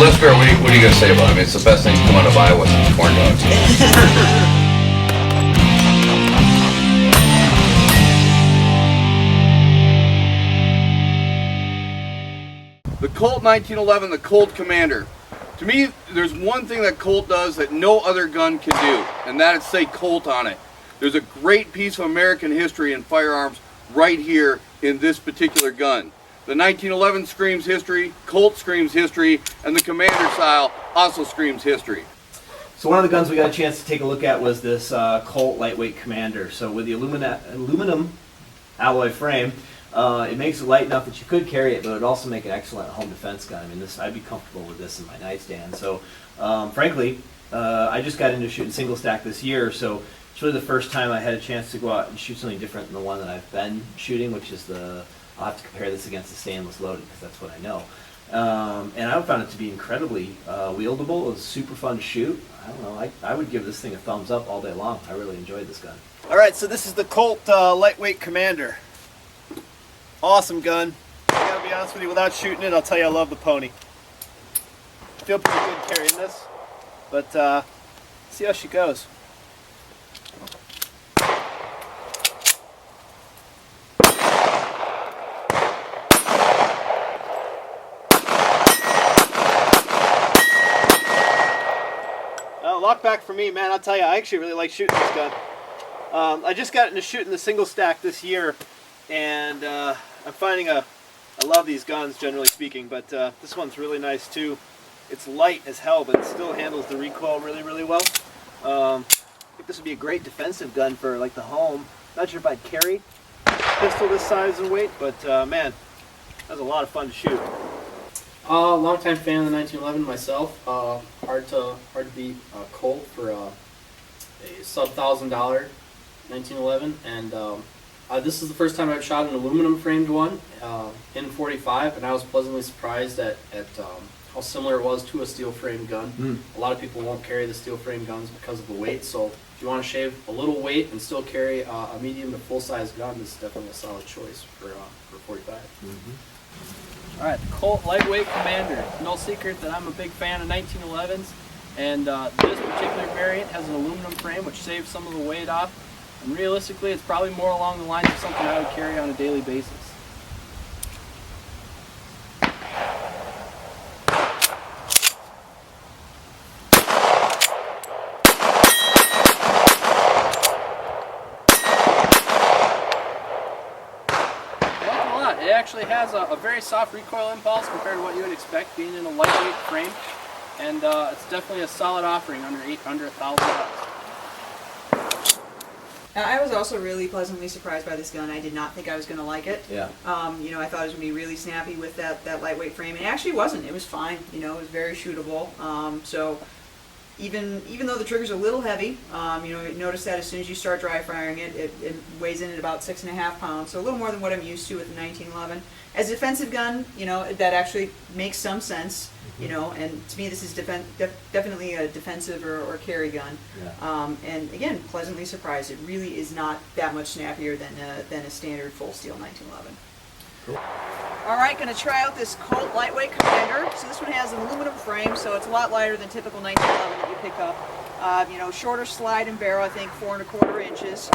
that's fair. What are you going to say about it? I mean, it's the best thing to come out of Iowa since corn dogs. The Colt 1911, the Colt Commander. To me, there's one thing that Colt does that no other gun can do, and that is say Colt on it. There's a great piece of American history in firearms right here in this particular gun. The 1911 screams history, Colt screams history, and the Commander style also screams history. So one of the guns we got a chance to take a look at was this Colt lightweight Commander. So with the aluminum alloy frame, it makes it light enough that you could carry it, but it would also make an excellent home defense gun. I mean, I'd be comfortable with this in my nightstand. So frankly, I just got into shooting single stack this year, so it's really the first time I had a chance to go out and shoot something different than the one that I've been shooting, which is I'll have to compare this against the stainless loaded because that's what I know. And I found it to be incredibly wieldable. It was super fun to shoot. I don't know, I would give this thing a thumbs up all day long. I really enjoyed this gun. All right, so this is the Colt lightweight Commander. Awesome gun. I gotta be honest with you, without shooting it, I'll tell you I love the pony. I feel pretty good carrying this, but see how she goes. Lock back for me, man, I'll tell you, I actually really like shooting this gun. I just got into shooting the single stack this year, and I'm finding I love these guns, generally speaking, but this one's really nice too. It's light as hell, but it still handles the recoil really, really well. I think this would be a great defensive gun for like the home. Not sure if I'd carry a pistol this size and weight, but man, that was a lot of fun to shoot. Longtime fan of the 1911 myself. Hard to beat Colt for a sub $1,000 1911, and this is the first time I've shot an aluminum framed one in 45, and I was pleasantly surprised at how similar it was to a steel frame gun. A lot of people won't carry the steel frame guns because of the weight, so if you want to shave a little weight and still carry a medium to full size gun, this is definitely a solid choice for 45. Alright, the Colt Lightweight Commander. No secret that I'm a big fan of 1911s, and this particular variant has an aluminum frame which saves some of the weight off, and realistically it's probably more along the lines of something I would carry on a daily basis. It actually has a very soft recoil impulse compared to what you would expect being in a lightweight frame, and it's definitely a solid offering under $1,000. I was also really pleasantly surprised by this gun. I did not think I was going to like it. Yeah. You know, I thought it was going to be really snappy with that lightweight frame. It actually wasn't. It was fine. You know, it was very shootable. So even though the trigger's a little heavy, you know, notice that as soon as you start dry firing it, it weighs in at about 6.5 pounds, so a little more than what I'm used to with the 1911. As a defensive gun, you know, that actually makes some sense, you know, and to me this is definitely a defensive or carry gun. Yeah. And again, pleasantly surprised. It really is not that much snappier than a standard full steel 1911. Cool. Alright, going to try out this Colt Lightweight Commander. So this one has an aluminum frame, so it's a lot lighter than typical 1911 that you pick up. You know, shorter slide and barrel, I think 4¼ inches.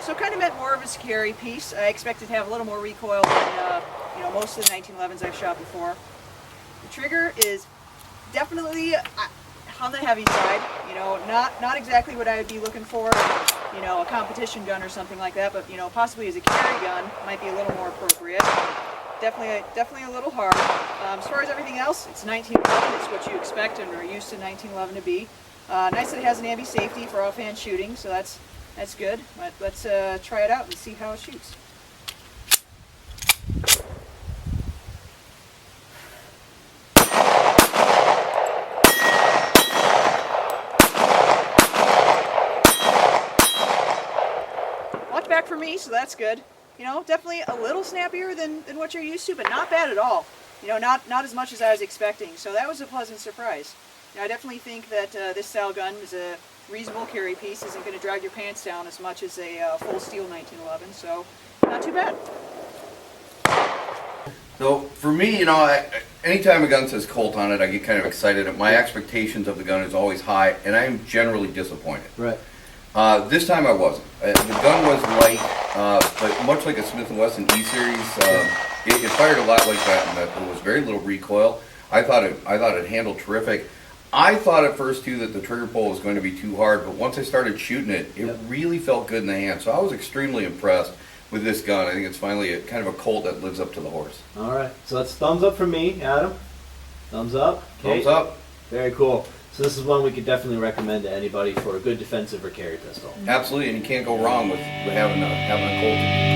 So kind of meant more of a carry piece. I expected to have a little more recoil than you know, most of the 1911s I've shot before. The trigger is definitely on the heavy side. You know, not exactly what I would be looking for, you know, a competition gun or something like that, but you know, possibly as a carry gun might be a little more appropriate. Definitely a little hard. As far as everything else, it's 1911. It's what you expect and are used to 1911 to be. Nice that it has an ambi safety for offhand shooting, so that's good. But let's try it out and see how it shoots. Lock back for me, so that's good. You know, definitely a little snappier than what you're used to, but not bad at all. You know, not as much as I was expecting, so that was a pleasant surprise. Now, I definitely think that this style gun is a reasonable carry piece, isn't going to drag your pants down as much as a full steel 1911, so not too bad. So for me, you know, anytime a gun says Colt on it, I get kind of excited. My expectations of the gun is always high, and I am generally disappointed. Right. This time I wasn't. The gun was light, but much like a Smith & Wesson E Series, it fired a lot like that, and there was very little recoil. I thought it handled terrific. I thought at first too that the trigger pull was going to be too hard, but once I started shooting it, it really felt good in the hand. So I was extremely impressed with this gun. I think it's finally kind of a Colt that lives up to the horse. All right. So that's thumbs up from me, Adam. Thumbs up. Kate? Thumbs up. Very cool. So this is one we could definitely recommend to anybody for a good defensive or carry pistol. Absolutely, and you can't go wrong with having a Colt.